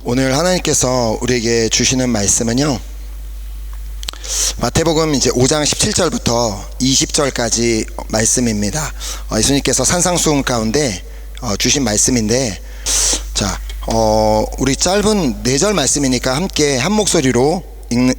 오늘 하나님께서 우리에게 주시는 말씀은요, 마태복음 이제 5장 17절부터 20절까지 말씀입니다. 예수님께서 산상수훈 가운데 주신 말씀인데, 우리 짧은 4절 말씀이니까 함께 한 목소리로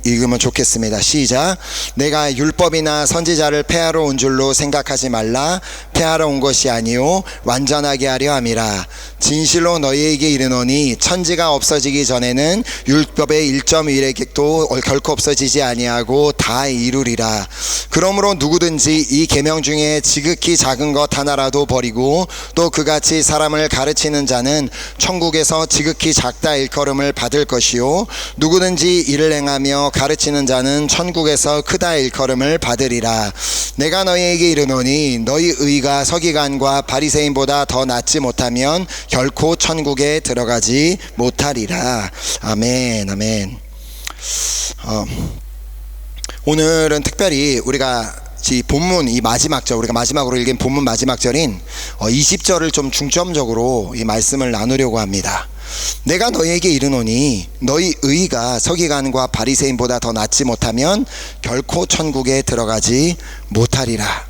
읽으면 좋겠습니다. 시작. 내가 율법이나 선지자를 폐하러 온 줄로 생각하지 말라. 폐하러 온 것이 아니요 완전하게 하려 함이라. 진실로 너희에게 이르노니 천지가 없어지기 전에는 율법의 1.1획도 결코 없어지지 아니하고 다 이루리라. 그러므로 누구든지 이 계명 중에 지극히 작은 것 하나라도 버리고 또 그같이 사람을 가르치는 자는 천국에서 지극히 작다 일컬음을 받을 것이요 누구든지 이를 행하며 가르치는 자는 천국에서 크다 일컬음을 받으리라. 내가 너희에게 이르노니 너희 의가 서기관과 바리새인보다 더 낫지 못하면 결코 천국에 들어가지 못하리라. 아멘, 아멘. 오늘은 특별히 우리가 이 본문 이 마지막 절, 우리가 마지막으로 읽은 본문 마지막 절인 20절을 좀 중점적으로 이 말씀을 나누려고 합니다. 내가 너희에게 이르노니 너희 의가 서기관과 바리새인보다 더 낫지 못하면 결코 천국에 들어가지 못하리라.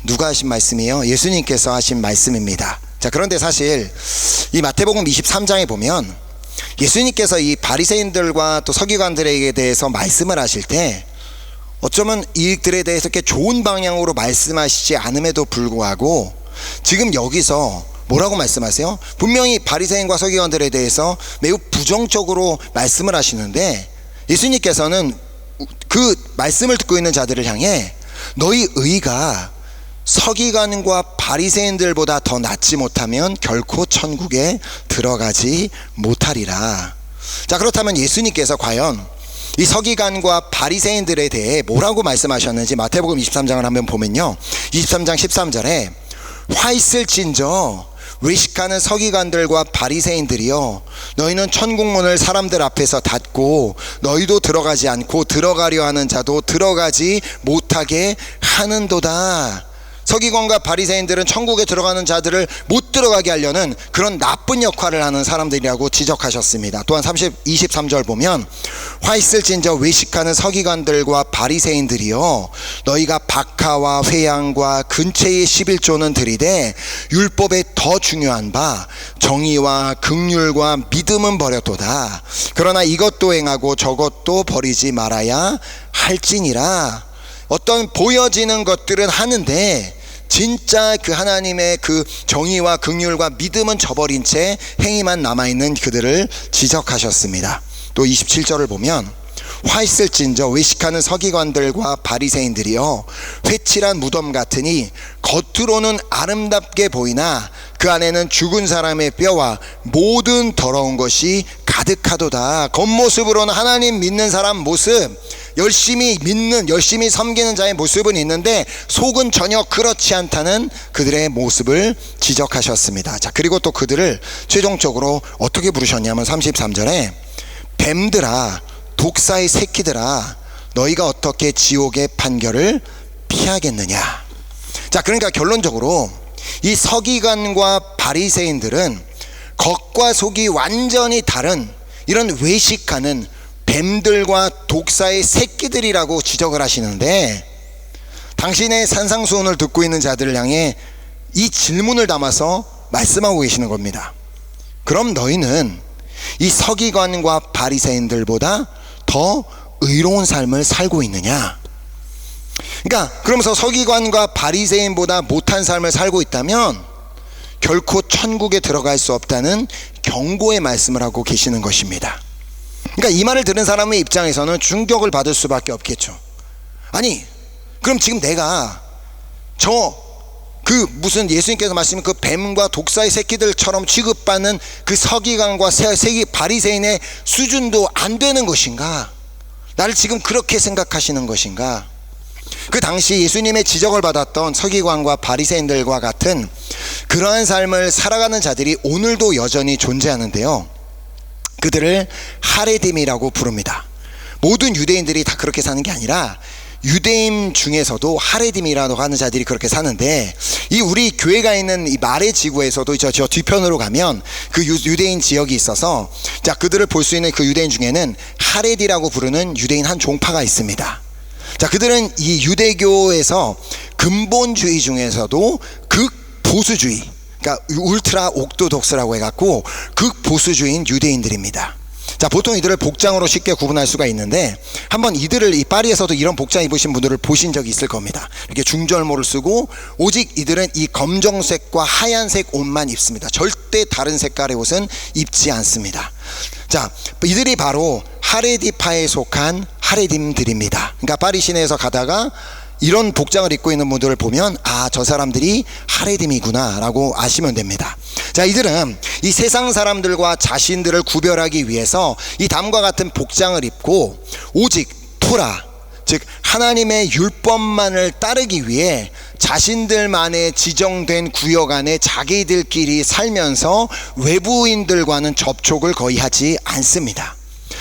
누가 하신 말씀이에요? 예수님께서 하신 말씀입니다. 자, 그런데 사실 이 마태복음 23장에 보면 예수님께서 이 바리새인들과 또 서기관들에게 대해서 말씀을 하실 때 어쩌면 이들에 대해서 이렇게 좋은 방향으로 말씀하시지 않음에도 불구하고 지금 여기서 뭐라고 말씀하세요? 분명히 바리새인과 서기관들에 대해서 매우 부정적으로 말씀을 하시는데 예수님께서는 그 말씀을 듣고 있는 자들을 향해 너희 의가 서기관과 바리새인들보다 더 낫지 못하면 결코 천국에 들어가지 못하리라. 자, 그렇다면 예수님께서 과연 이 서기관과 바리새인들에 대해 뭐라고 말씀하셨는지 마태복음 23장을 한번 보면요, 23장 13절에 화 있을진저 외식하는 서기관들과 바리새인들이여, 너희는 천국문을 사람들 앞에서 닫고 너희도 들어가지 않고 들어가려 하는 자도 들어가지 못하게 하는도다. 서기관과 바리새인들은 천국에 들어가는 자들을 못 들어가게 하려는 그런 나쁜 역할을 하는 사람들이라고 지적하셨습니다. 또한 23절 보면 화 있을진저 외식하는 서기관들과 바리새인들이여, 너희가 박하와 회양과 근체의 11조는 드리되 율법에 더 중요한 바 정의와 긍휼과 믿음은 버렸도다. 그러나 이것도 행하고 저것도 버리지 말아야 할지니라. 어떤 보여지는 것들은 하는데 진짜 그 하나님의 그 정의와 긍휼과 믿음은 저버린 채 행위만 남아있는 그들을 지적하셨습니다. 또 27절을 보면 화 있을진저 외식하는 서기관들과 바리새인들이여, 회칠한 무덤 같으니 겉으로는 아름답게 보이나 그 안에는 죽은 사람의 뼈와 모든 더러운 것이 가득하도다. 겉모습으로는 하나님 믿는 사람 모습, 열심히 믿는, 열심히 섬기는 자의 모습은 있는데 속은 전혀 그렇지 않다는 그들의 모습을 지적하셨습니다. 자, 그리고 또 그들을 최종적으로 어떻게 부르셨냐면 33절에 뱀들아, 독사의 새끼들아, 너희가 어떻게 지옥의 판결을 피하겠느냐. 자, 그러니까 결론적으로 이 서기관과 바리새인들은 겉과 속이 완전히 다른 이런 외식하는 뱀들과 독사의 새끼들이라고 지적을 하시는데, 당신의 산상수훈을 듣고 있는 자들을 향해 이 질문을 담아서 말씀하고 계시는 겁니다. 그럼 너희는 이 서기관과 바리새인들보다 더 의로운 삶을 살고 있느냐? 그러니까 그러면서 서기관과 바리새인보다 못한 삶을 살고 있다면 결코 천국에 들어갈 수 없다는 경고의 말씀을 하고 계시는 것입니다. 그러니까 이 말을 들은 사람의 입장에서는 충격을 받을 수밖에 없겠죠. 아니, 그럼 지금 내가 무슨 예수님께서 말씀하신 그 뱀과 독사의 새끼들처럼 취급받는 그 서기관과 바리새인의 수준도 안 되는 것인가? 나를 지금 그렇게 생각하시는 것인가? 그 당시 예수님의 지적을 받았던 서기관과 바리새인들과 같은 그러한 삶을 살아가는 자들이 오늘도 여전히 존재하는데요, 그들을 하레딤이라고 부릅니다. 모든 유대인들이 다 그렇게 사는 게 아니라 유대인 중에서도 하레딤이라고 하는 자들이 그렇게 사는데, 이 우리 교회가 있는 이 마레 지구에서도 저 뒤편으로 가면 그 유대인 지역이 있어서, 자, 그들을 볼 수 있는 그 유대인 중에는 하레디라고 부르는 유대인 한 종파가 있습니다. 자, 그들은 이 유대교에서 근본주의 중에서도 극보수주의, 그러니까 울트라 옥토독스라고 해갖고 극보수주의인 유대인들입니다. 자, 보통 이들을 복장으로 쉽게 구분할 수가 있는데, 한번 이들을 이 파리에서도 이런 복장 입으신 분들을 보신 적이 있을 겁니다. 이렇게 중절모를 쓰고 오직 이들은 이 검정색과 하얀색 옷만 입습니다. 절대 다른 색깔의 옷은 입지 않습니다. 자, 이들이 바로 하레디파에 속한 하레딤들입니다. 그러니까 파리 시내에서 가다가 이런 복장을 입고 있는 분들을 보면, 아, 저 사람들이 하레딤이구나 라고 아시면 됩니다. 자, 이들은 이 세상 사람들과 자신들을 구별하기 위해서 이 다음과 같은 복장을 입고 오직 토라, 즉 하나님의 율법만을 따르기 위해 자신들만의 지정된 구역 안에 자기들끼리 살면서 외부인들과는 접촉을 거의 하지 않습니다.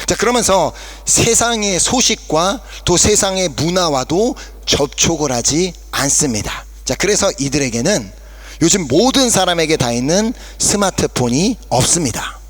자, 그러면서 세상의 소식과 또 세상의 문화와도 접촉을 하지 않습니다. 자, 그래서 이들에게는 요즘 모든 사람에게 다 있는 스마트폰이 없습니다.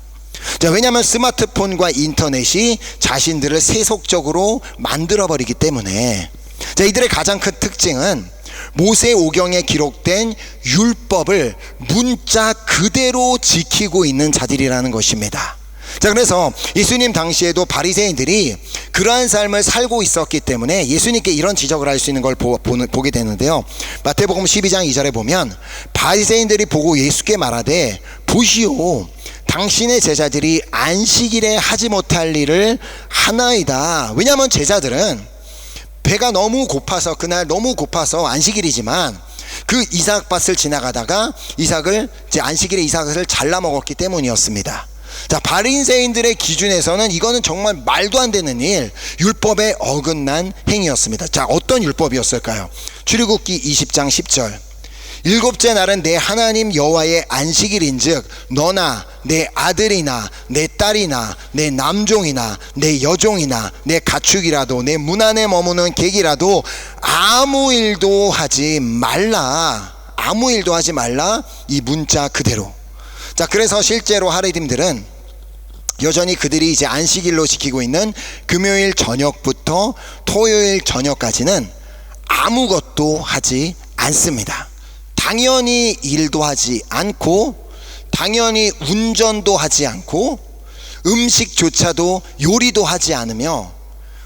자, 왜냐하면 스마트폰과 인터넷이 자신들을 세속적으로 만들어버리기 때문에. 자, 이들의 가장 큰 특징은 모세오경에 기록된 율법을 문자 그대로 지키고 있는 자들이라는 것입니다. 자, 그래서 예수님 당시에도 바리새인들이 그러한 삶을 살고 있었기 때문에 예수님께 이런 지적을 할 수 있는 걸 보게 되는데요. 마태복음 12장 2절에 보면 바리새인들이 보고 예수께 말하되, 보시오, 당신의 제자들이 안식일에 하지 못할 일을 하나이다. 왜냐하면 제자들은 배가 너무 고파서, 그날 너무 고파서, 안식일이지만 그 이삭밭을 지나가다가 안식일에 이삭을 잘라 먹었기 때문이었습니다. 자, 바리새인들의 기준에서는 이거는 정말 말도 안 되는 일, 율법에 어긋난 행위였습니다. 자, 어떤 율법이었을까요? 출애굽기 20장 10절. 일곱째 날은 내 하나님 여호와의 안식일인즉 너나 내 아들이나 내 딸이나 내 남종이나 내 여종이나 내 가축이라도 내 문 안에 머무는 객이라도 아무 일도 하지 말라. 아무 일도 하지 말라. 이 문자 그대로. 자, 그래서 실제로 하레딤들은 여전히 그들이 이제 안식일로 지키고 있는 금요일 저녁부터 토요일 저녁까지는 아무것도 하지 않습니다. 당연히 일도 하지 않고, 당연히 운전도 하지 않고, 음식조차도 요리도 하지 않으며,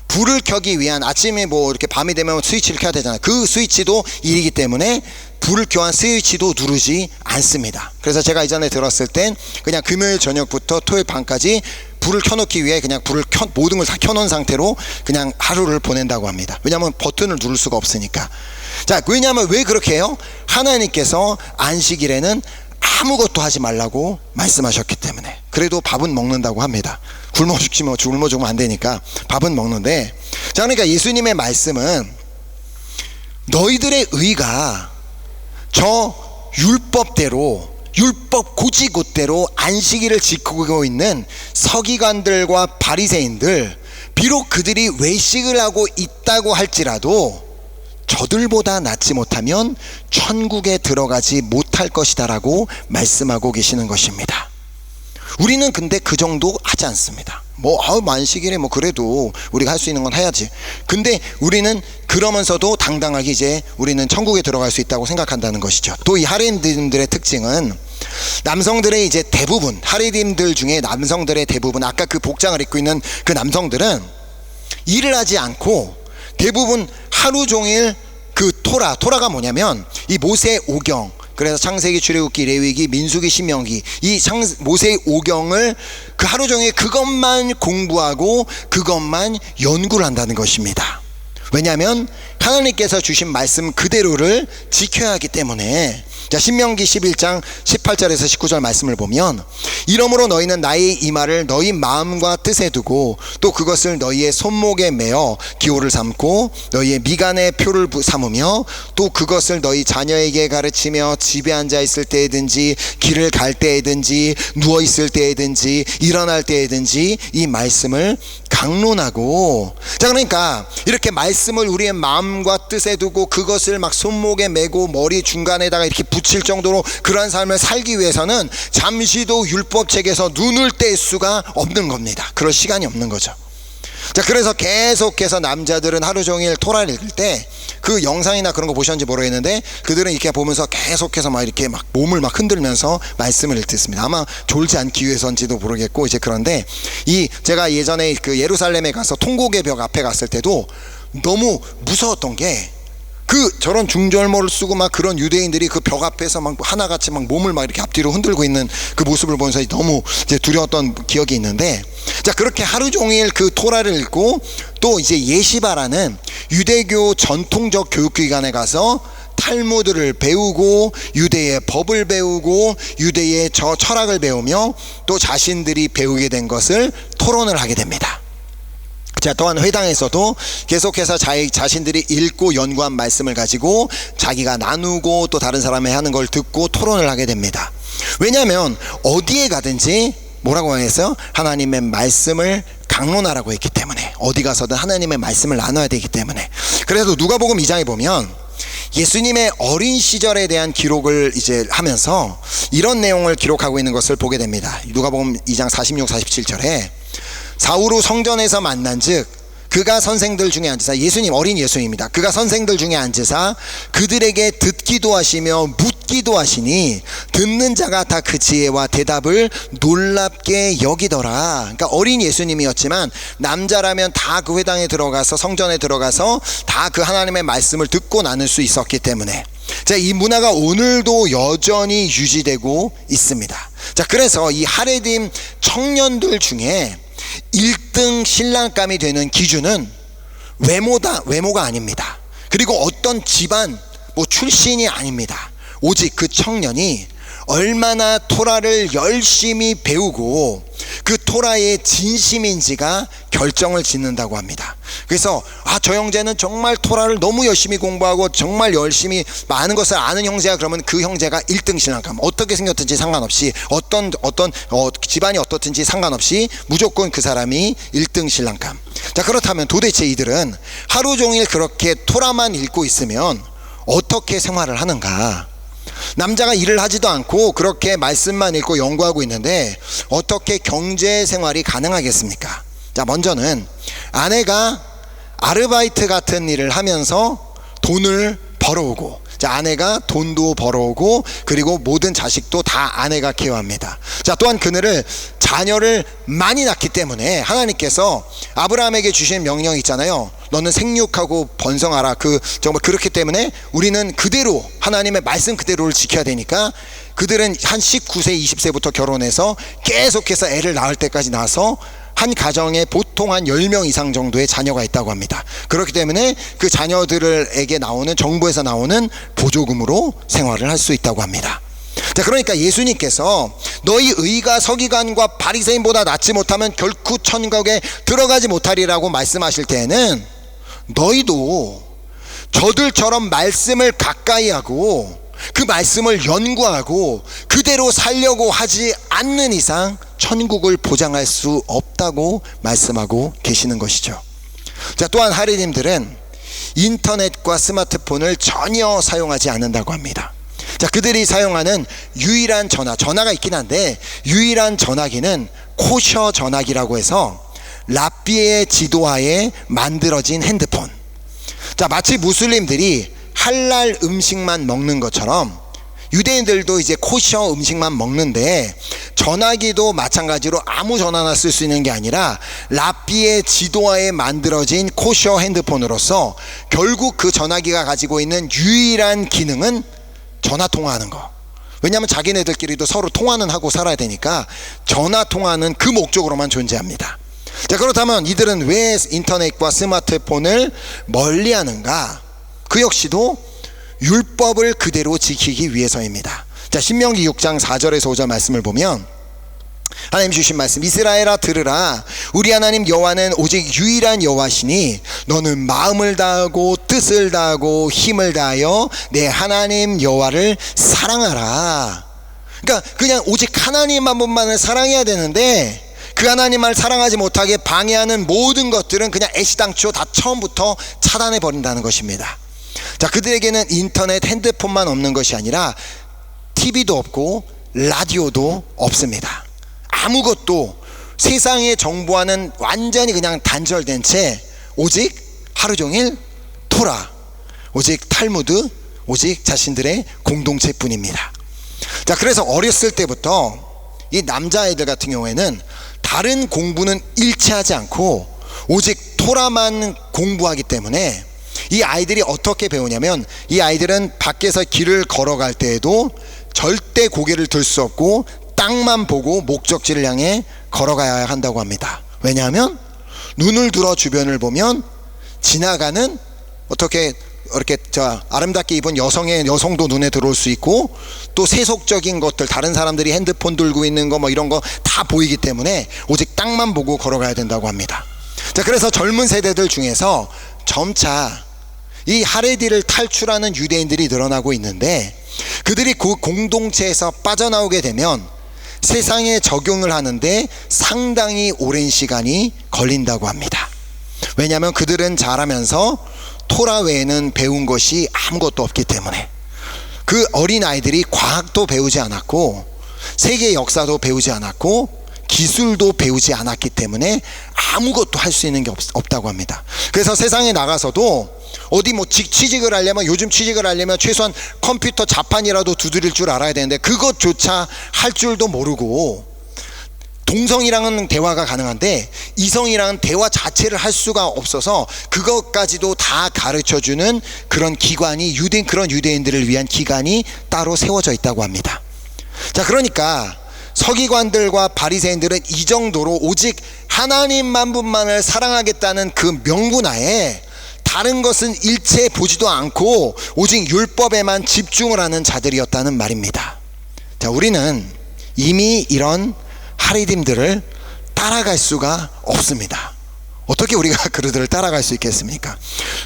불을 켜기 위한, 아침에 뭐 이렇게 밤이 되면 스위치를 켜야 되잖아요. 그 스위치도 일이기 때문에 불을 켜한 스위치도 누르지 않습니다. 그래서 제가 이전에 들었을 땐 그냥 금요일 저녁부터 토요일 밤까지 불을 켜놓기 위해 그냥 모든 걸 다 켜놓은 상태로 그냥 하루를 보낸다고 합니다. 왜냐하면 버튼을 누를 수가 없으니까. 자, 왜냐하면 왜 그렇게 해요? 하나님께서 안식일에는 아무것도 하지 말라고 말씀하셨기 때문에. 그래도 밥은 먹는다고 합니다. 굶어 죽으면 안 되니까 밥은 먹는데. 자, 그러니까 예수님의 말씀은 너희들의 의가 저 율법대로, 율법 고지곳대로 안식일을 지키고 있는 서기관들과 바리새인들, 비록 그들이 외식을 하고 있다고 할지라도 저들보다 낫지 못하면 천국에 들어가지 못할 것이다 라고 말씀하고 계시는 것입니다. 우리는 근데 그 정도 하지 않습니다. 안식일에 그래도 우리가 할 수 있는 건 해야지. 근데 우리는 그러면서도 당당하게 이제 우리는 천국에 들어갈 수 있다고 생각한다는 것이죠. 또 이 하레딤들의 특징은 남성들의 이제 대부분, 하레딤들 중에 남성들의 대부분, 아까 그 복장을 입고 있는 그 남성들은 일을 하지 않고 대부분 하루 종일 그 토라가 뭐냐면 이 모세 오경, 그래서 창세기, 출애굽기, 레위기, 민수기, 신명기, 이 모세의 오경을 그 하루 종일 그것만 공부하고 그것만 연구를 한다는 것입니다. 왜냐하면 하나님께서 주신 말씀 그대로를 지켜야 하기 때문에. 자, 신명기 11장 18절에서 19절 말씀을 보면, 이러므로 너희는 나의 이 말을 너희 마음과 뜻에 두고 또 그것을 너희의 손목에 매어 기호를 삼고 너희의 미간에 표를 삼으며 또 그것을 너희 자녀에게 가르치며 집에 앉아 있을 때에든지 길을 갈 때에든지 누워 있을 때에든지 일어날 때에든지 이 말씀을 강론하고. 자, 그러니까 이렇게 말씀을 우리의 마음과 뜻에 두고 그것을 막 손목에 메고 머리 중간에다가 이렇게 붙일 정도로 그러한 삶을 살기 위해서는 잠시도 율법책에서 눈을 뗄 수가 없는 겁니다. 그럴 시간이 없는 거죠. 자, 그래서 계속해서 남자들은 하루 종일 토라를 읽을 때 그 영상이나 그런 거 보셨는지 모르겠는데 그들은 이렇게 보면서 계속해서 막 이렇게 막 몸을 막 흔들면서 말씀을 읽습니다. 아마 졸지 않기 위해서인지도 모르겠고, 이제 그런데 제가 예전에 그 예루살렘에 가서 통곡의 벽 앞에 갔을 때도 너무 무서웠던 게, 저런 중절모를 쓰고 막 그런 유대인들이 그 벽 앞에서 막 하나같이 막 몸을 막 이렇게 앞뒤로 흔들고 있는 그 모습을 보면서 너무 이제 두려웠던 기억이 있는데, 자, 그렇게 하루 종일 그 토라를 읽고 또 이제 예시바라는 유대교 전통적 교육기관에 가서 탈무드를 배우고 유대의 법을 배우고 유대의 철학을 배우며 또 자신들이 배우게 된 것을 토론을 하게 됩니다. 자, 또한 회당에서도 계속해서 자신들이 읽고 연구한 말씀을 가지고 자기가 나누고 또 다른 사람이 하는 걸 듣고 토론을 하게 됩니다. 왜냐하면 어디에 가든지 뭐라고 했어요? 하나님의 말씀을 강론하라고 했기 때문에, 어디 가서든 하나님의 말씀을 나눠야 되기 때문에. 그래서 누가복음 2장에 보면 예수님의 어린 시절에 대한 기록을 이제 하면서 이런 내용을 기록하고 있는 것을 보게 됩니다. 누가복음 2장 46, 47절에 사후로 성전에서 만난즉 그가 선생들 중에 앉으사, 예수님, 어린 예수님입니다. 그가 선생들 중에 앉으사 그들에게 듣기도 하시며 묻기도 하시니 듣는 자가 다 그 지혜와 대답을 놀랍게 여기더라. 그러니까 어린 예수님이었지만 남자라면 다 그 회당에 들어가서, 성전에 들어가서 다 그 하나님의 말씀을 듣고 나눌 수 있었기 때문에, 자, 이 문화가 오늘도 여전히 유지되고 있습니다. 자, 그래서 이 하레dim 청년들 중에 1등 신랑감이 되는 기준은 외모가 아닙니다. 그리고 어떤 집안 출신이 아닙니다. 오직 그 청년이 얼마나 토라를 열심히 배우고 그 토라의 진심인지가 결정을 짓는다고 합니다. 그래서 저 형제는 정말 토라를 너무 열심히 공부하고 정말 열심히 많은 것을 아는 형제야, 그러면 그 형제가 1등 신랑감, 어떻게 생겼든지 상관없이 어떤 집안이 어떻든지 상관없이 무조건 그 사람이 1등 신랑감. 자, 그렇다면 도대체 이들은 하루 종일 그렇게 토라만 읽고 있으면 어떻게 생활을 하는가? 남자가 일을 하지도 않고 그렇게 말씀만 읽고 연구하고 있는데 어떻게 경제 생활이 가능하겠습니까? 자, 먼저는 아내가 아르바이트 같은 일을 하면서 돈을 벌어오고, 자, 아내가 돈도 벌어오고 그리고 모든 자식도 다 아내가 케어합니다. 자, 또한 그들을 자녀를 많이 낳기 때문에 하나님께서 아브라함에게 주신 명령이 있잖아요. 너는 생육하고 번성하라. 정말 그렇기 때문에 우리는 그대로 하나님의 말씀 그대로를 지켜야 되니까 그들은 한 19세 20세부터 결혼해서 계속해서 애를 낳을 때까지 낳아서 한 가정에 보통 한 10명 이상 정도의 자녀가 있다고 합니다. 그렇기 때문에 그 자녀들에게 나오는, 정부에서 나오는 보조금으로 생활을 할 수 있다고 합니다. 자, 그러니까 예수님께서 너희 의가 서기관과 바리새인보다 낫지 못하면 결코 천국에 들어가지 못하리라고 말씀하실 때에는 너희도 저들처럼 말씀을 가까이 하고 그 말씀을 연구하고 그대로 살려고 하지 않는 이상 천국을 보장할 수 없다고 말씀하고 계시는 것이죠. 자, 또한 하리님들은 인터넷과 스마트폰을 전혀 사용하지 않는다고 합니다. 자, 그들이 사용하는 유일한 전화가 있긴 한데 유일한 전화기는 코셔 전화기라고 해서 랍비의 지도하에 만들어진 핸드폰. 자, 마치 무슬림들이 할랄 음식만 먹는 것처럼 유대인들도 이제 코셔 음식만 먹는데 전화기도 마찬가지로 아무 전화나 쓸 수 있는 게 아니라 랍비의 지도하에 만들어진 코셔 핸드폰으로서 결국 그 전화기가 가지고 있는 유일한 기능은 전화 통화하는 거. 왜냐하면 자기네들끼리도 서로 통화는 하고 살아야 되니까 전화 통화는 그 목적으로만 존재합니다. 자, 그렇다면 이들은 왜 인터넷과 스마트폰을 멀리하는가? 그 역시도 율법을 그대로 지키기 위해서입니다. 자, 신명기 6장 4절에서 5절 말씀을 보면 하나님 주신 말씀, 이스라엘아 들으라. 우리 하나님 여호와는 오직 유일한 여호와시니 너는 마음을 다하고 뜻을 다하고 힘을 다하여 내 하나님 여호와를 사랑하라. 그러니까 그냥 오직 하나님 한 분만을 사랑해야 되는데, 그 하나님을 사랑하지 못하게 방해하는 모든 것들은 그냥 애시당초 다 처음부터 차단해 버린다는 것입니다. 자, 그들에게는 인터넷, 핸드폰만 없는 것이 아니라 TV도 없고 라디오도 없습니다. 아무것도 세상의 정보와는 완전히 그냥 단절된 채 오직 하루 종일 토라, 오직 탈무드, 오직 자신들의 공동체뿐입니다. 자, 그래서 어렸을 때부터 이 남자아이들 같은 경우에는 다른 공부는 일치하지 않고 오직 토라만 공부하기 때문에 이 아이들이 어떻게 배우냐면, 이 아이들은 밖에서 길을 걸어갈 때에도 절대 고개를 들 수 없고 땅만 보고 목적지를 향해 걸어가야 한다고 합니다. 왜냐하면 눈을 들어 주변을 보면 지나가는 어떻게 이렇게 아름답게 입은 여성도 눈에 들어올 수 있고, 또 세속적인 것들, 다른 사람들이 핸드폰 들고 있는 거 뭐 이런 거 다 보이기 때문에 오직 땅만 보고 걸어가야 된다고 합니다. 자, 그래서 젊은 세대들 중에서 점차 이 하레디를 탈출하는 유대인들이 늘어나고 있는데, 그들이 그 공동체에서 빠져나오게 되면 세상에 적용을 하는데 상당히 오랜 시간이 걸린다고 합니다. 왜냐하면 그들은 자라면서 토라 외에는 배운 것이 아무것도 없기 때문에, 그 어린 아이들이 과학도 배우지 않았고 세계 역사도 배우지 않았고 기술도 배우지 않았기 때문에 아무것도 할 수 있는 게 없다고 합니다. 그래서 세상에 나가서도 어디 뭐 취직을 하려면, 요즘 취직을 하려면 최소한 컴퓨터 자판이라도 두드릴 줄 알아야 되는데 그것조차 할 줄도 모르고, 동성이랑은 대화가 가능한데 이성이랑은 대화 자체를 할 수가 없어서 그것까지도 다 가르쳐주는 그런 기관이, 그런 유대인들을 위한 기관이 따로 세워져 있다고 합니다. 자, 그러니까 서기관들과 바리새인들은 이 정도로 오직 하나님만 분만을 사랑하겠다는 그 명분하에 다른 것은 일체 보지도 않고 오직 율법에만 집중을 하는 자들이었다는 말입니다. 자, 우리는 이미 이런 하리딤들을 따라갈 수가 없습니다. 어떻게 우리가 그들을 따라갈 수 있겠습니까?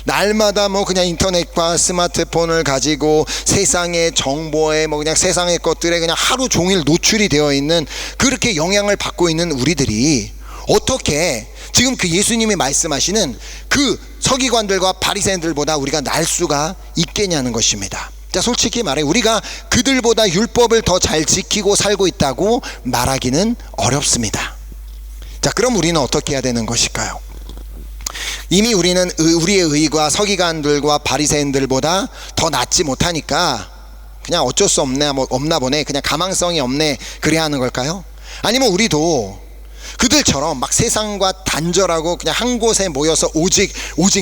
날마다 뭐 그냥 인터넷과 스마트폰을 가지고 세상의 정보에 뭐 그냥 세상의 것들에 그냥 하루 종일 노출이 되어 있는, 그렇게 영향을 받고 있는 우리들이 어떻게 지금 그 예수님이 말씀하시는 그 서기관들과 바리새인들보다 우리가 날 수가 있겠냐는 것입니다. 자, 솔직히 말해 우리가 그들보다 율법을 더 잘 지키고 살고 있다고 말하기는 어렵습니다. 자, 그럼 우리는 어떻게 해야 되는 것일까요? 이미 우리는 우리의 의가 서기관들과 바리새인들보다 더 낫지 못하니까 그냥 어쩔 수 없나 보네, 그냥 가망성이 없네, 그래야 하는 걸까요? 아니면 우리도 그들처럼 막 세상과 단절하고 그냥 한 곳에 모여서 오직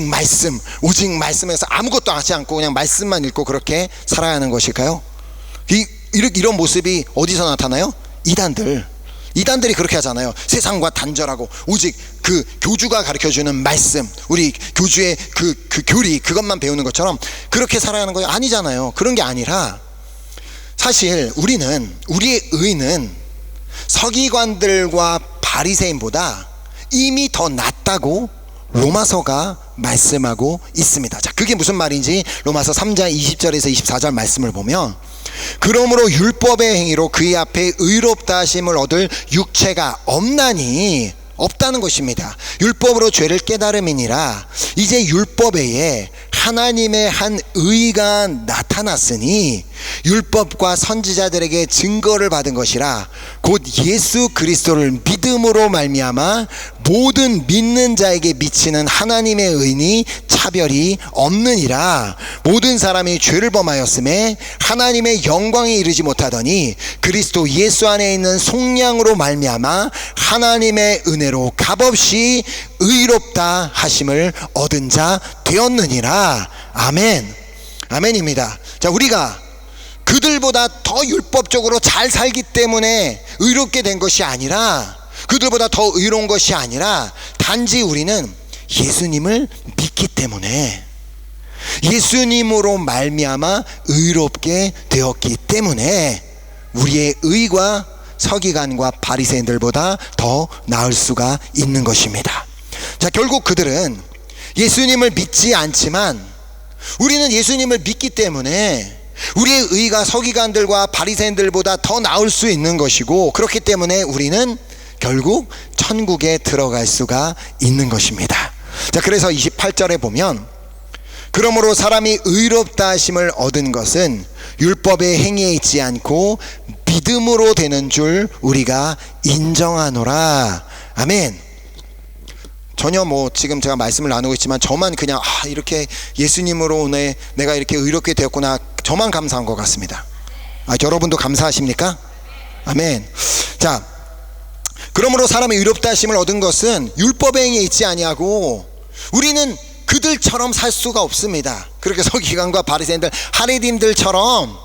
말씀에서 아무것도 하지 않고 그냥 말씀만 읽고 그렇게 살아야 하는 것일까요? 이런 모습이 어디서 나타나요? 이단들이 그렇게 하잖아요. 세상과 단절하고 오직 그 교주가 가르쳐주는 말씀, 우리 교주의 그 교리, 그것만 배우는 것처럼 그렇게 살아야 하는 거 아니잖아요. 그런 게 아니라 사실 우리의 의는 서기관들과 바리새인보다 이미 더 낫다고 로마서가 말씀하고 있습니다. 자, 그게 무슨 말인지 로마서 3장 20절에서 24절 말씀을 보면, 그러므로 율법의 행위로 그의 앞에 의롭다 하심을 얻을 육체가 없다는 것입니다. 율법으로 죄를 깨달음이니라. 이제 율법 외에 하나님의 한 의가 나타났으니 율법과 선지자들에게 증거를 받은 것이라. 곧 예수 그리스도를 믿음으로 말미암아 모든 믿는 자에게 미치는 하나님의 의니 차별이 없느니라. 모든 사람이 죄를 범하였음에 하나님의 영광에 이르지 못하더니 그리스도 예수 안에 있는 속량으로 말미암아 하나님의 은혜로 값없이 의롭다 하심을 얻은 자 되었느니라. 아멘. 아멘입니다. 자, 우리가 그들보다 더 율법적으로 잘 살기 때문에 의롭게 된 것이 아니라, 그들보다 더 의로운 것이 아니라, 단지 우리는 예수님을 믿기 때문에, 예수님으로 말미암아 의롭게 되었기 때문에 우리의 의가 서기관과 바리새인들보다 더 나을 수가 있는 것입니다. 자, 결국 그들은 예수님을 믿지 않지만 우리는 예수님을 믿기 때문에 우리의 의가 서기관들과 바리새인들보다 더 나을 수 있는 것이고, 그렇기 때문에 우리는 결국 천국에 들어갈 수가 있는 것입니다. 자, 그래서 28절에 보면 그러므로 사람이 의롭다 하심을 얻은 것은 율법의 행위에 있지 않고 믿음으로 되는 줄 우리가 인정하노라. 아멘. 전혀 지금 제가 말씀을 나누고 있지만 저만 그냥 이렇게 예수님으로 내가 이렇게 의롭게 되었구나, 저만 감사한 것 같습니다. 여러분도 감사하십니까? 아멘. 자, 그러므로 사람이 의롭다 하심을 얻은 것은 율법의 행위에 있지 아니하고, 우리는 그들처럼 살 수가 없습니다. 그렇게 서기관과 바리새인들, 하리딤들처럼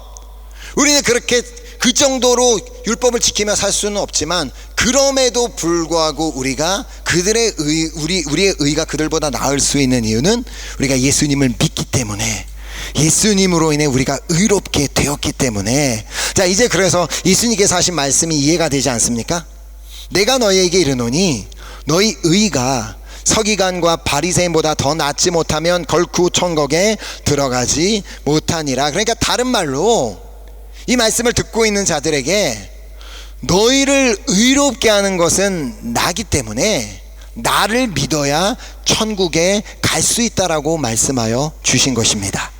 우리는 그렇게 그 정도로 율법을 지키며 살 수는 없지만, 그럼에도 불구하고 우리가 그들의 우리의 의가 그들보다 나을 수 있는 이유는 우리가 예수님을 믿기 때문에, 예수님으로 인해 우리가 의롭게 되었기 때문에. 자, 이제 그래서 예수님께서 하신 말씀이 이해가 되지 않습니까? 내가 너희에게 이르노니 너희 의가 서기관과 바리새인보다 더 낫지 못하면 결코 천국에 들어가지 못하니라. 그러니까 다른 말로 이 말씀을 듣고 있는 자들에게 너희를 의롭게 하는 것은 나기 때문에 나를 믿어야 천국에 갈 수 있다라고 말씀하여 주신 것입니다.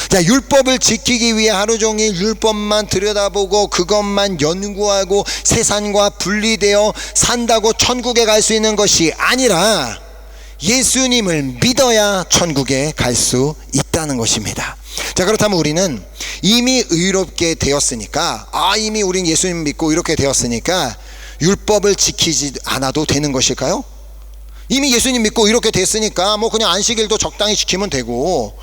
자, 율법을 지키기 위해 하루 종일 율법만 들여다보고 그것만 연구하고 세상과 분리되어 산다고 천국에 갈 수 있는 것이 아니라 예수님을 믿어야 천국에 갈 수 있다는 것입니다. 자, 그렇다면 우리는 이미 의롭게 되었으니까, 이미 우린 예수님 믿고 이렇게 되었으니까 율법을 지키지 않아도 되는 것일까요? 이미 예수님 믿고 이렇게 됐으니까 그냥 안식일도 적당히 지키면 되고,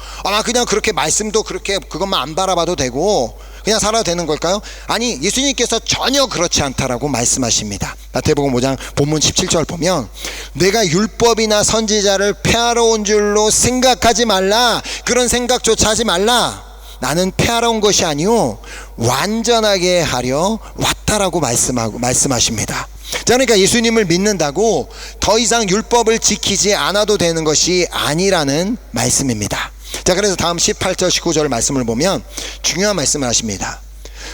그냥 그렇게 말씀도 그렇게 그것만 안 바라봐도 되고 그냥 살아도 되는 걸까요? 아니, 예수님께서 전혀 그렇지 않다라고 말씀하십니다. 마태복음 5장 본문 17절 보면 내가 율법이나 선지자를 폐하러 온 줄로 생각하지 말라. 그런 생각조차 하지 말라. 나는 폐하러 온 것이 아니요 완전하게 하려 왔다라고 말씀하십니다. 자, 그러니까 예수님을 믿는다고 더 이상 율법을 지키지 않아도 되는 것이 아니라는 말씀입니다. 자, 그래서 다음 18절 19절 말씀을 보면 중요한 말씀을 하십니다.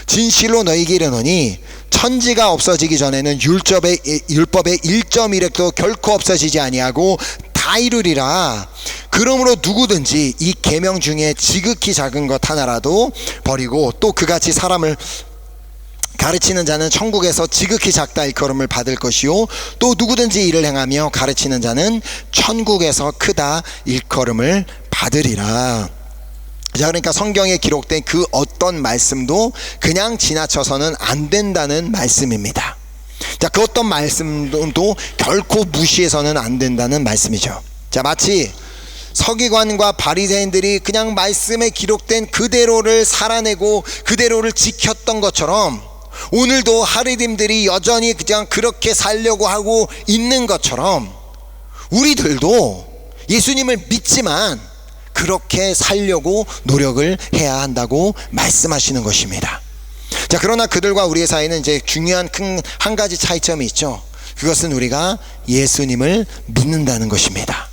진실로 너희에게 이르노니 천지가 없어지기 전에는 율법의 1.1획도 결코 없어지지 아니하고 다 이루리라. 그러므로 누구든지 이 계명 중에 지극히 작은 것 하나라도 버리고 또 그같이 사람을 가르치는 자는 천국에서 지극히 작다 일컬음을 받을 것이요 또 누구든지 이를 행하며 가르치는 자는 천국에서 크다 일컬음을 받으리라. 자, 그러니까 성경에 기록된 그 어떤 말씀도 그냥 지나쳐서는 안 된다는 말씀입니다. 자, 그 어떤 말씀도 결코 무시해서는 안 된다는 말씀이죠. 자, 마치 서기관과 바리새인들이 그냥 말씀에 기록된 그대로를 살아내고 그대로를 지켰던 것처럼 오늘도 하리딤들이 여전히 그냥 그렇게 살려고 하고 있는 것처럼 우리들도 예수님을 믿지만 그렇게 살려고 노력을 해야 한다고 말씀하시는 것입니다. 자, 그러나 그들과 우리의 사이는 이제 중요한 한 가지 차이점이 있죠. 그것은 우리가 예수님을 믿는다는 것입니다.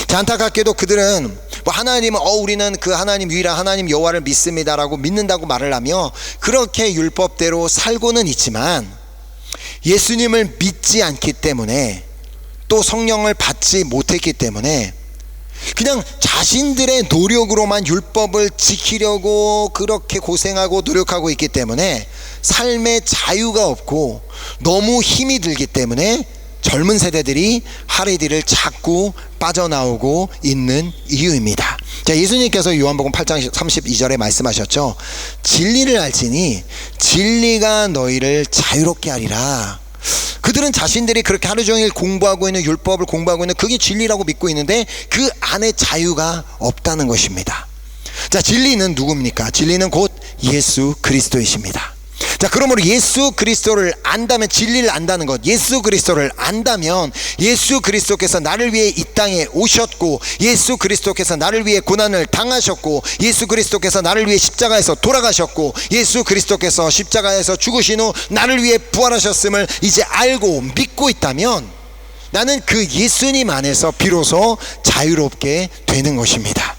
자, 안타깝게도 그들은 하나님은 우리는 그 하나님 유일한 하나님 여호와를 믿습니다라고 믿는다고 말을 하며 그렇게 율법대로 살고는 있지만 예수님을 믿지 않기 때문에 또 성령을 받지 못했기 때문에 그냥 자신들의 노력으로만 율법을 지키려고 그렇게 고생하고 노력하고 있기 때문에 삶의 자유가 없고 너무 힘이 들기 때문에 젊은 세대들이 하리디를 자꾸 빠져나오고 있는 이유입니다. 자, 예수님께서 요한복음 8장 32절에 말씀하셨죠. 진리를 알지니 진리가 너희를 자유롭게 하리라. 그들은 자신들이 그렇게 하루 종일 공부하고 있는 율법을 공부하고 있는 그게 진리라고 믿고 있는데 그 안에 자유가 없다는 것입니다. 자, 진리는 누굽니까? 진리는 곧 예수 그리스도이십니다. 자, 그러므로 예수 그리스도를 안다면, 진리를 안다는 것, 예수 그리스도를 안다면 예수 그리스도께서 나를 위해 이 땅에 오셨고, 예수 그리스도께서 나를 위해 고난을 당하셨고, 예수 그리스도께서 나를 위해 십자가에서 돌아가셨고, 예수 그리스도께서 십자가에서 죽으신 후 나를 위해 부활하셨음을 이제 알고 믿고 있다면 나는 그 예수님 안에서 비로소 자유롭게 되는 것입니다.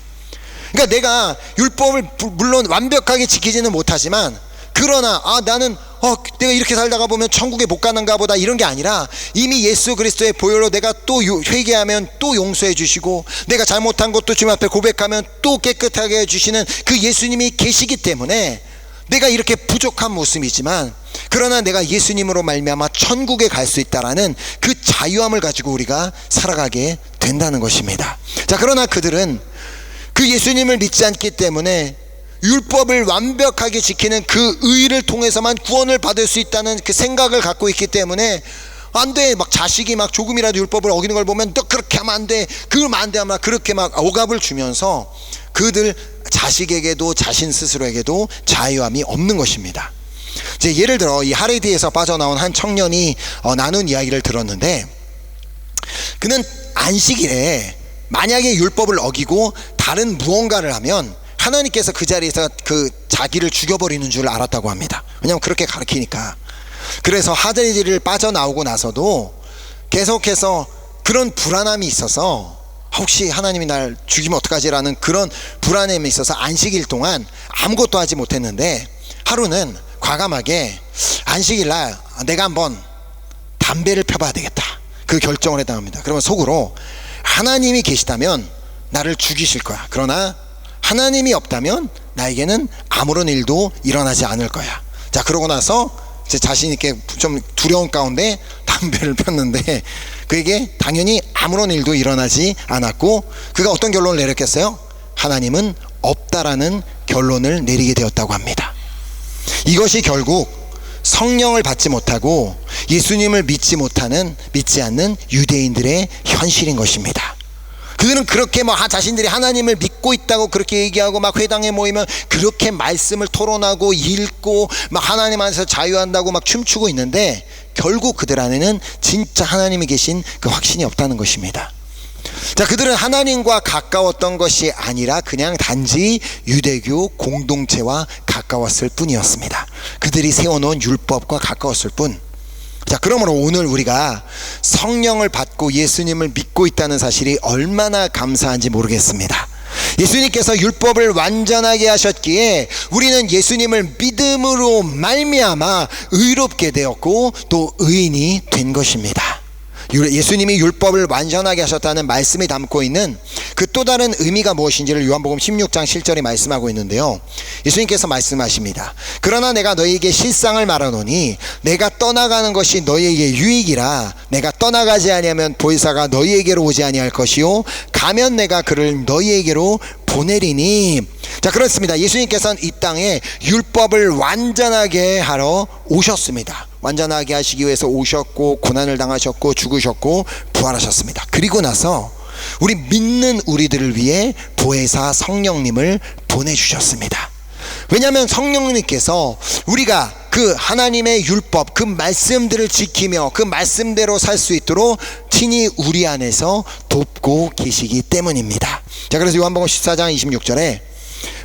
그러니까 내가 율법을 물론 완벽하게 지키지는 못하지만, 그러나 나는 내가 이렇게 살다가 보면 천국에 못 가는가 보다, 이런 게 아니라 이미 예수 그리스도의 보혈로 내가 또 회개하면 또 용서해 주시고, 내가 잘못한 것도 주님 앞에 고백하면 또 깨끗하게 해주시는 그 예수님이 계시기 때문에 내가 이렇게 부족한 모습이지만, 그러나 내가 예수님으로 말미암아 천국에 갈 수 있다라는 그 자유함을 가지고 우리가 살아가게 된다는 것입니다. 자, 그러나 그들은 그 예수님을 믿지 않기 때문에 율법을 완벽하게 지키는 그 의를 통해서만 구원을 받을 수 있다는 그 생각을 갖고 있기 때문에, 안 돼, 막 자식이 막 조금이라도 율법을 어기는 걸 보면 너 그렇게 하면 안 돼, 그러면 안 돼, 아마 그렇게 막 억압을 주면서 그들 자식에게도 자신 스스로에게도 자유함이 없는 것입니다. 이제 예를 들어 이 하레디에서 빠져나온 한 청년이 나눈 이야기를 들었는데, 그는 안식일에 만약에 율법을 어기고 다른 무언가를 하면 하나님께서 그 자리에서 그 자기를 죽여버리는 줄 알았다고 합니다. 왜냐하면 그렇게 가르치니까. 그래서 하레디를 빠져나오고 나서도 계속해서 그런 불안함이 있어서, 혹시 하나님이 날 죽이면 어떡하지라는 그런 불안함이 있어서 안식일 동안 아무것도 하지 못했는데, 하루는 과감하게 안식일날 내가 한번 담배를 펴봐야 되겠다, 그 결정을 했다고 합니다. 그러면 속으로 하나님이 계시다면 나를 죽이실 거야, 그러나 하나님이 없다면 나에게는 아무런 일도 일어나지 않을 거야. 자, 그러고 나서 제 자신 있게 좀 두려운 가운데 담배를 폈는데, 그에게 당연히 아무런 일도 일어나지 않았고, 그가 어떤 결론을 내렸겠어요? 하나님은 없다라는 결론을 내리게 되었다고 합니다. 이것이 결국 성령을 받지 못하고 예수님을 믿지 않는 유대인들의 현실인 것입니다. 그들은 그렇게 자신들이 하나님을 믿고 있다고 그렇게 얘기하고, 막 회당에 모이면 그렇게 말씀을 토론하고 읽고 막 하나님 안에서 자유한다고 막 춤추고 있는데, 결국 그들 안에는 진짜 하나님이 계신 그 확신이 없다는 것입니다. 자, 그들은 하나님과 가까웠던 것이 아니라 그냥 단지 유대교 공동체와 가까웠을 뿐이었습니다. 그들이 세워놓은 율법과 가까웠을 뿐. 자, 그러므로 오늘 우리가 성령을 받고 예수님을 믿고 있다는 사실이 얼마나 감사한지 모르겠습니다. 예수님께서 율법을 완전하게 하셨기에 우리는 예수님을 믿음으로 말미암아 의롭게 되었고 또 의인이 된 것입니다. 예수님이 율법을 완전하게 하셨다는 말씀이 담고 있는 그 또 다른 의미가 무엇인지를 요한복음 16장 7절에 말씀하고 있는데요, 예수님께서 말씀하십니다. 그러나 내가 너희에게 실상을 말하노니 내가 떠나가는 것이 너희에게 유익이라. 내가 떠나가지 아니하면 보혜사가 너희에게로 오지 아니할 것이요 가면 내가 그를 너희에게로 보내리니. 자, 그렇습니다. 예수님께서는 이 땅에 율법을 완전하게 하러 오셨습니다. 완전하게 하시기 위해서 오셨고, 고난을 당하셨고, 죽으셨고, 부활하셨습니다. 그리고 나서 우리 믿는 우리들을 위해 보혜사 성령님을 보내주셨습니다. 왜냐하면 성령님께서 우리가 그 하나님의 율법, 그 말씀들을 지키며 그 말씀대로 살 수 있도록 친히 우리 안에서 돕고 계시기 때문입니다. 자, 그래서 요한복음 14장 26절에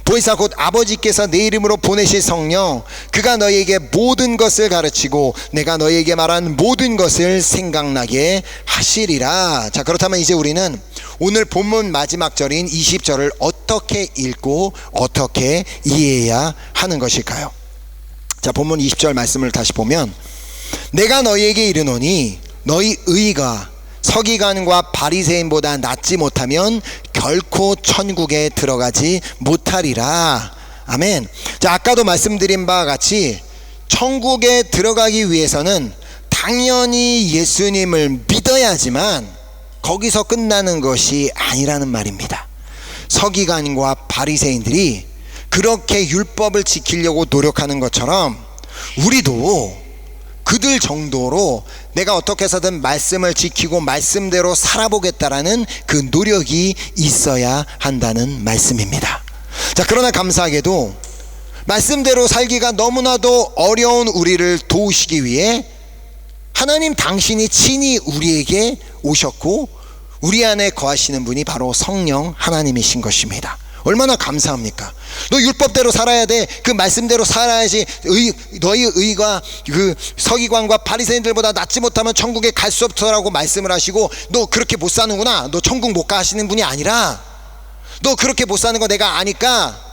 보혜사 곧 아버지께서 내 이름으로 보내실 성령, 그가 너희에게 모든 것을 가르치고 내가 너희에게 말한 모든 것을 생각나게 하시리라. 자, 그렇다면 이제 우리는 오늘 본문 마지막 절인 20절을 어떻게 읽고 어떻게 이해해야 하는 것일까요? 자, 본문 20절 말씀을 다시 보면, 내가 너희에게 이르노니 너희 의가 서기관과 바리새인보다 낫지 못하면 결코 천국에 들어가지 못하리라. 아멘. 자, 아까도 말씀드린 바와 같이 천국에 들어가기 위해서는 당연히 예수님을 믿어야지만 거기서 끝나는 것이 아니라는 말입니다. 서기관과 바리새인들이 그렇게 율법을 지키려고 노력하는 것처럼 우리도 그들 정도로 내가 어떻게 해서든 말씀을 지키고 말씀대로 살아보겠다라는 그 노력이 있어야 한다는 말씀입니다. 자, 그러나 감사하게도 말씀대로 살기가 너무나도 어려운 우리를 도우시기 위해 하나님 당신이 친히 우리에게 오셨고 우리 안에 거하시는 분이 바로 성령 하나님이신 것입니다. 얼마나 감사합니까? 너 율법대로 살아야 돼. 그 말씀대로 살아야지. 너희 의가 그 서기관과 바리새인들보다 낫지 못하면 천국에 갈 수 없더라고 말씀을 하시고, 너 그렇게 못 사는구나, 너 천국 못 가 하시는 분이 아니라, 너 그렇게 못 사는 거 내가 아니까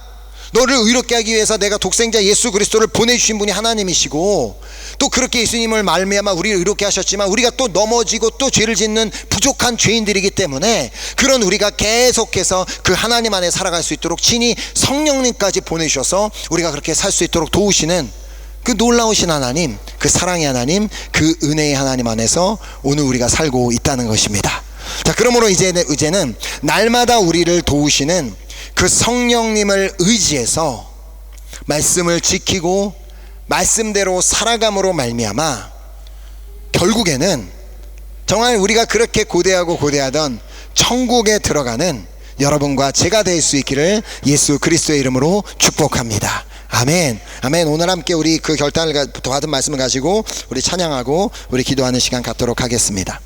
너를 의롭게 하기 위해서 내가 독생자 예수 그리스도를 보내주신 분이 하나님이시고, 또 그렇게 예수님을 말미암아 우리를 의롭게 하셨지만 우리가 또 넘어지고 또 죄를 짓는 부족한 죄인들이기 때문에 그런 우리가 계속해서 그 하나님 안에 살아갈 수 있도록 친히 성령님까지 보내주셔서 우리가 그렇게 살 수 있도록 도우시는 그 놀라우신 하나님, 그 사랑의 하나님, 그 은혜의 하나님 안에서 오늘 우리가 살고 있다는 것입니다. 자, 그러므로 이제는 날마다 우리를 도우시는 그 성령님을 의지해서 말씀을 지키고 말씀대로 살아감으로 말미암아 결국에는 정말 우리가 그렇게 고대하던 천국에 들어가는 여러분과 제가 될 수 있기를 예수 그리스도의 이름으로 축복합니다. 아멘. 아멘. 오늘 함께 우리 그 결단을 받은 말씀을 가지고 우리 찬양하고 우리 기도하는 시간 갖도록 하겠습니다.